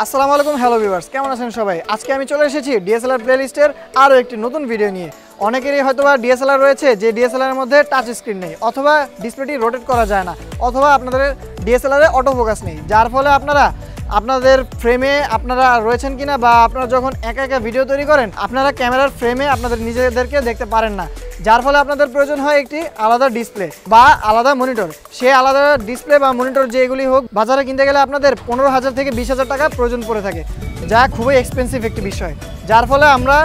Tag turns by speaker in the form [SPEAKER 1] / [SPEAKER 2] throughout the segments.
[SPEAKER 1] আসসালামু আলাইকুম hello viewers, কেমন আছেন সবাই? আজকে আমি চলে এসেছি ডিএসএলআর প্লেলিস্টের আরও একটি নতুন ভিডিও নিয়ে। অনেকেরই হয়তোবা ডিএসএলআর রয়েছে যে ডিএসএলআর এর মধ্যে টাচ স্ক্রিন নেই, অথবা ডিসপ্লেটি রোটেট করা যায় না, অথবা আপনাদের ডিএসএলআর এ অটো ফোকাস নেই, যার ফলে আপনাদের ফ্রেমে আপনারা রয়েছেন কিনা বা আপনারা যখন একা একা ভিডিও তৈরি করেন আপনারা ক্যামেরার ফ্রেমে আপনাদের নিজেদেরকে দেখতে পারেন না, যার ফলে আপনাদের প্রয়োজন হয় একটি আলাদা ডিসপ্লে বা আলাদা মনিটর। সে আলাদা ডিসপ্লে বা মনিটর যেগুলি হোক বাজারে কিনতে গেলে আপনাদের 15,000 থেকে 20,000 টাকা প্রয়োজন পড়ে থাকে, যা খুবই এক্সপেন্সিভ একটি বিষয়, যার ফলে আমরা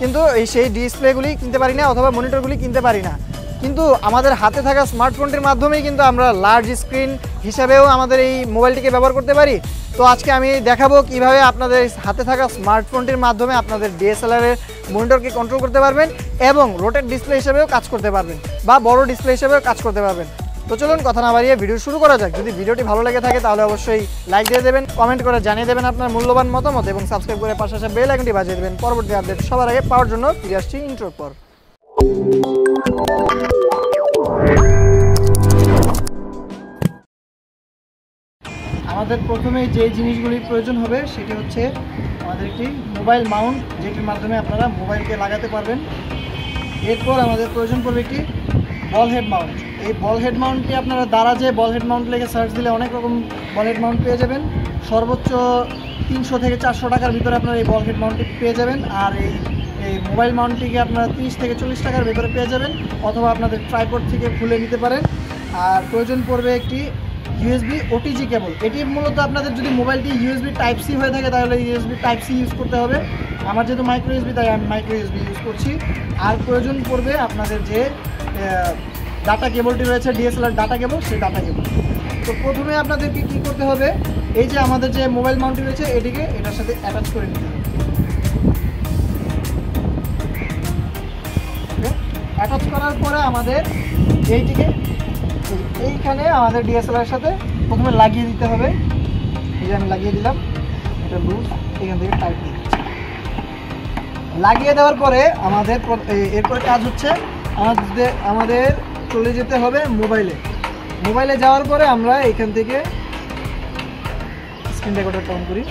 [SPEAKER 1] কিন্তু সেই ডিসপ্লেগুলি কিনতে পারি না অথবা মনিটরগুলি কিনতে পারি না। কিন্তু আমাদের হাতে থাকা স্মার্টফোনটির মাধ্যমেই কিন্তু আমরা লার্জ স্ক্রিন হিসাবেও আমাদের এই মোবাইলটিকে ব্যবহার করতে পারি। তো আজকে আমি দেখাবো কিভাবে আপনাদের হাতে থাকা স্মার্টফোনটির মাধ্যমে আপনাদের ডিএসএলআর এর মনিটরকে কন্ট্রোল করতে পারবেন এবং রোটেট ডিসপ্লে হিসেবেও কাজ করতে পারবেন বা বড় ডিসপ্লে হিসেবেও কাজ করতে পারবেন। তো চলুন কথা না বাড়িয়ে ভিডিও শুরু করা যাক। যদি ভিডিওটি ভালো লেগে থাকে তাহলে অবশ্যই লাইক দিয়ে দেবেন, কমেন্ট করে জানিয়ে দেবেন আপনার মূল্যবান মতামত এবং সাবস্ক্রাইব করে পাশে আসা বেল আইকনটি বাজিয়ে দেবেন পরবর্তী আপডেট সবার আগে পাওয়ার জন্য। ফিরে আসছি ইন্ট্রোর পর। আমাদের প্রথমেই যে জিনিসগুলির প্রয়োজন হবে সেটি হচ্ছে আমাদের একটি মোবাইল মাউন্ট, যেটির মাধ্যমে আপনারা মোবাইলকে লাগাতে পারবেন। এরপর আমাদের প্রয়োজন পড়বে একটি বল হেড মাউন্ট। এই বল হেড মাউন্টটি আপনারা দারাজে বল হেড মাউন্ট লেগে সার্চ দিলে অনেক রকম বল হেড মাউন্ট পেয়ে যাবেন। সর্বোচ্চ 300 থেকে 400 টাকার ভিতরে আপনারা এই বল হেড মাউন্টটি পেয়ে যাবেন। আর এই মোবাইল মাউন্টটিকে আপনারা 30 থেকে 40 টাকার ভিতরে পেয়ে যাবেন, অথবা আপনাদের ট্রাইপড থেকে খুলে নিতে পারেন। আর প্রয়োজন পড়বে একটি ইউএসবি ওটিজি কেবল। এটি মূলত আপনাদের যদি মোবাইলটি ইউএসবি টাইপ সি হয়ে থাকে তাহলে ইউএসবি টাইপ সি ইউজ করতে হবে। আমার যেহেতু মাইক্রো ইউএসবি তাই আমি মাইক্রো ইউএসবি ইউজ করছি। আর প্রয়োজন পড়বে আপনাদের যে ডাটা কেবলটি রয়েছে ডিএসএলআর ডাটা কেবল, সেই ডাটা কেবল। তো প্রথমে আপনাদেরকে কী করতে হবে, এই যে আমাদের যে মোবাইল মাউন্টটি রয়েছে এটিকে এটার সাথে অ্যাটাচ করে নিতে হবে। অ্যাটাচ করার পরে আমাদের এইখানে আমাদের ডিএসএলআর সাথে প্রথমে লাগিয়ে দিতে হবে। এই যে আমি লাগিয়ে দিলাম, এটা লুজ, এখান থেকে টাইট দিয়ে দিচ্ছি। লাগিয়ে দেওয়ার পরে আমাদের এরপরে কাজ হচ্ছে আমাদের চলে যেতে হবে মোবাইলে যাওয়ার পরে আমরা এখান থেকে স্ক্রিন রেকর্ডারটা অন করি।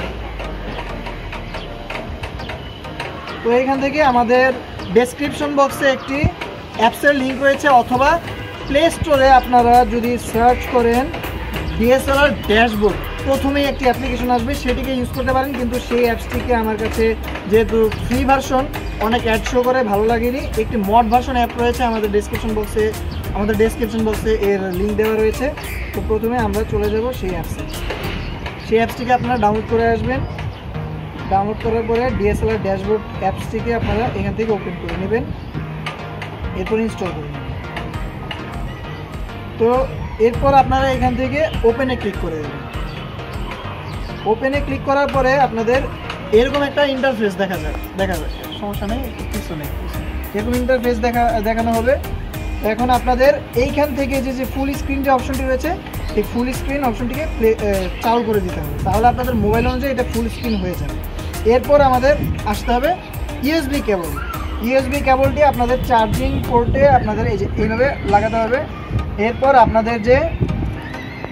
[SPEAKER 1] তো এখান থেকে আমাদের ডেসক্রিপশন বক্সে একটি অ্যাপসের লিঙ্ক রয়েছে, অথবা প্লে স্টোরে আপনারা যদি সার্চ করেন ডিএসএলআর ড্যাশবোর্ড, প্রথমেই একটি অ্যাপ্লিকেশন আসবে, সেটিকে ইউজ করতে পারেন। কিন্তু সেই অ্যাপসটিকে আমার কাছে যেহেতু ফ্রি ভার্সন অনেক অ্যাড শো করে, ভালো লাগেনি। একটি মড ভার্সন অ্যাপ রয়েছে আমাদের ডেসক্রিপশন বক্সে এর লিঙ্ক দেওয়া রয়েছে। তো প্রথমে আমরা চলে যাব সেই অ্যাপসটিকে আপনারা ডাউনলোড করে আসবেন। ডাউনলোড করার পরে ডিএসএলআর ড্যাশবোর্ড অ্যাপসটিকে আপনারা এখান থেকে ওপেন করে নেবেন, এরপর ইনস্টল করে নেবেন। তো এরপর আপনারা এখান থেকে ওপেনে ক্লিক করে দেবেন। ওপেনে ক্লিক করার পরে আপনাদের এরকম একটা ইন্টারফেস দেখা যাবে, সমস্যা নেই, কিছু নেই, এরকম ইন্টারফেস দেখানো হবে। এখন আপনাদের এইখান থেকে যে ফুল স্ক্রিন যে অপশনটি রয়েছে এই ফুল স্ক্রিন অপশনটিকে চালু করে দিতে হবে, তাহলে আপনাদের মোবাইল অনুযায়ী এটা ফুল স্ক্রিন হয়ে যাবে। এরপর আমাদের আসতে হবে ইউএসবি কেবলটি আপনাদের চার্জিং পোর্টে আপনাদের এইভাবে লাগাতে হবে। এরপর আপনাদের যে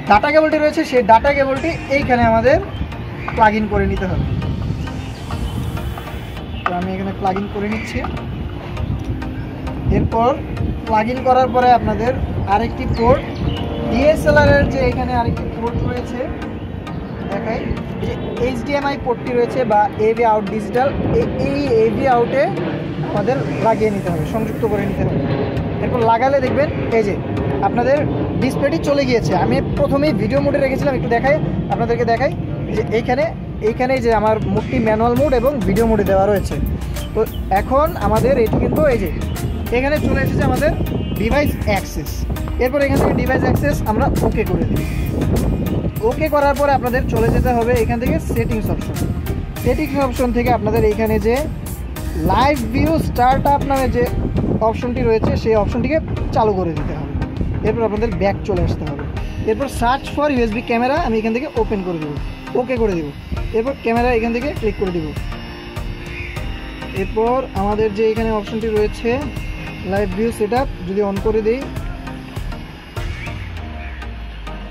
[SPEAKER 1] ডাটা কেবলটি রয়েছে সেই ডাটা কেবলটি এইখানে আমাদের প্লাগ ইন করে নিতে হবে। তো আমি এখানে প্লাগ ইন করে নিচ্ছি। এরপর প্লাগ ইন করার পরে আপনাদের আরেকটি পোর্ট ডিএসএলআর এর যে এখানে আরেকটি পোর্ট রয়েছে দেখাই, যে এইচডিএমআই পোর্টটি রয়েছে বা এভি আউট ডিজিটাল, এই এভি আউটে আমাদের লাগিয়ে নিতে হবে, সংযুক্ত করে নিতে হবে। এরপর লাগালে দেখবেন এই যে আপনাদের ডিসপ্লেটি চলে গিয়েছে। আমি প্রথমেই ভিডিও মোডে রেখেছিলাম, একটু আপনাদেরকে দেখাই যে এইখানে যে আমার মোডটি ম্যানুয়াল মোড এবং ভিডিও মোডে দেওয়া রয়েছে। তো এখন আমাদের এটি কিন্তু এই যে এখানে চলে এসেছে আমাদের ডিভাইস অ্যাক্সেস। এরপর এখান থেকে ডিভাইস অ্যাক্সেস আমরা ওকে করে দিই। ওকে করার পরে আপনাদের চলে যেতে হবে এখান থেকে সেটিংস অপশন থেকে আপনাদের এইখানে যে লাইভ ভিউ স্টার্ট আপ নামে যে অপশনটি রয়েছে সেই অপশনটিকে চালু করে দিতে হবে। এরপর আপনাদের ব্যাক চলে আসতে হবে। এরপর সার্চ ফর ইউএসবি ক্যামেরা আমি এখান থেকে ওপেন করে দেবো, ওকে করে দেবো। এরপর ক্যামেরা এখান থেকে ক্লিক করে দেব। এরপর আমাদের যে এখানে অপশনটি রয়েছে লাইভ ভিউ সেটআপ যদি অন করে দিই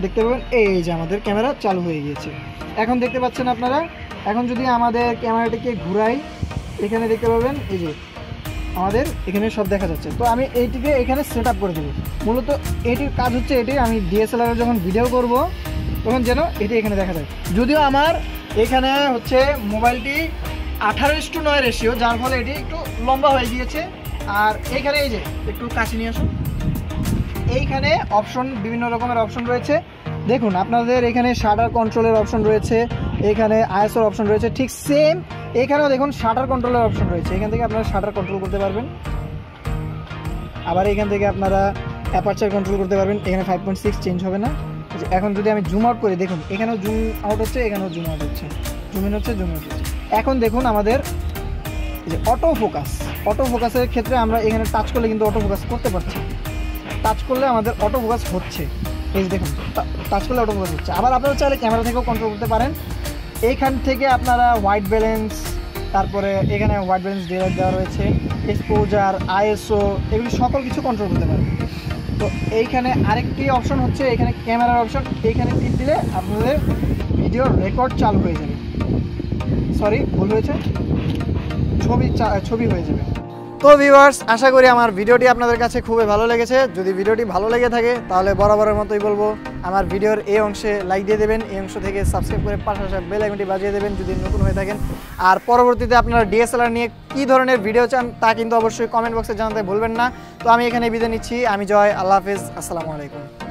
[SPEAKER 1] দেখতে পাবেন এই যে আমাদের ক্যামেরা চালু হয়ে গিয়েছে। এখন দেখতে পাচ্ছেন আপনারা এখন যদি আমাদের ক্যামেরাটিকে ঘুরাই, এখানে দেখতে পাবেন এই যে আমাদের এখানে সব দেখা যাচ্ছে। তো আমি এইটিকে এখানে সেট আপ করে দেবো। মূলত এটির কাজ হচ্ছে এটি, আমি ডিএসএলআর যখন ভিডিও করব তখন যেন এটি এখানে দেখা যায়। যদিও আমার এখানে হচ্ছে মোবাইলটি 18:9 রেশিও, যার ফলে এটি একটু লম্বা হয়ে গিয়েছে। আর এইখানে এই যে একটু কাছে নিয়ে আসুন, এইখানে অপশন, বিভিন্ন রকমের অপশন রয়েছে। দেখুন আপনাদের এখানে শাটার কন্ট্রোলের অপশন রয়েছে, এখানে আইএসওর অপশন রয়েছে, ঠিক সেম এখানেও দেখুন শাটার কন্ট্রোলের অপশন রয়েছে। এখান থেকে আপনারা শাটার কন্ট্রোল করতে পারবেন। আবার এখান থেকে আপনারা অ্যাপারচার কন্ট্রোল করতে পারবেন। এখানে 5.6 চেঞ্জ হবে না। এখন যদি আমি জুম আউট করি, দেখুন এখানেও জুম আউট হচ্ছে, এখানেও জুম আউট হচ্ছে, জুম ইন হচ্ছে, জুম আউট হচ্ছে। এখন দেখুন আমাদের যে অটো ফোকাসের ক্ষেত্রে আমরা এখানে টাচ করলে কিন্তু অটো ফোকাস করতে পারছি। টাচ করলে আমাদের অটো ফোকাস হচ্ছে, এই যে দেখুন টাচ করলে অটো ফোকাস হচ্ছে। আবার আপনারা চাইলে ক্যামেরা থেকেও কন্ট্রোল করতে পারেন। এইখান থেকে আপনারা হোয়াইট ব্যালেন্স, তারপরে এখানে হোয়াইট ব্যালেন্স দেওয়া রয়েছে, এক্সপোজার, আইএসও, এগুলি সকল কিছু কন্ট্রোল করতে পারেন। তো এইখানে আরেকটি অপশন হচ্ছে এখানে ক্যামেরার অপশন, এইখানে টিপ দিলে আপনাদের ভিডিও রেকর্ড চালু হয়ে যাবে, সরি ভুল হয়েছে, ছবি হয়ে যাবে। তো ভিউয়ার্স, আশা করি আমার ভিডিওটি আপনাদের কাছে খুবই ভালো লেগেছে। যদি ভিডিওটি ভালো লেগে থাকে তাহলে বরাবরের মতোই বলবো, আমার ভিডিওর এই অংশে লাইক দিয়ে দেবেন, এই অংশ থেকে সাবস্ক্রাইব করে পাশে আসা বেল আইকনটি বাজিয়ে দেবেন যদি নতুন হয়ে থাকেন। আর পরবর্তীতে আপনারা ডিএসএলআর নিয়ে কী ধরনের ভিডিও চান তা কিন্তু অবশ্যই কমেন্ট বক্সে জানাতে ভুলবেন না। তো আমি এখানে বিদায় নিচ্ছি। আমি জয়, আল্লাহ হাফেজ, আসসালামু আলাইকুম।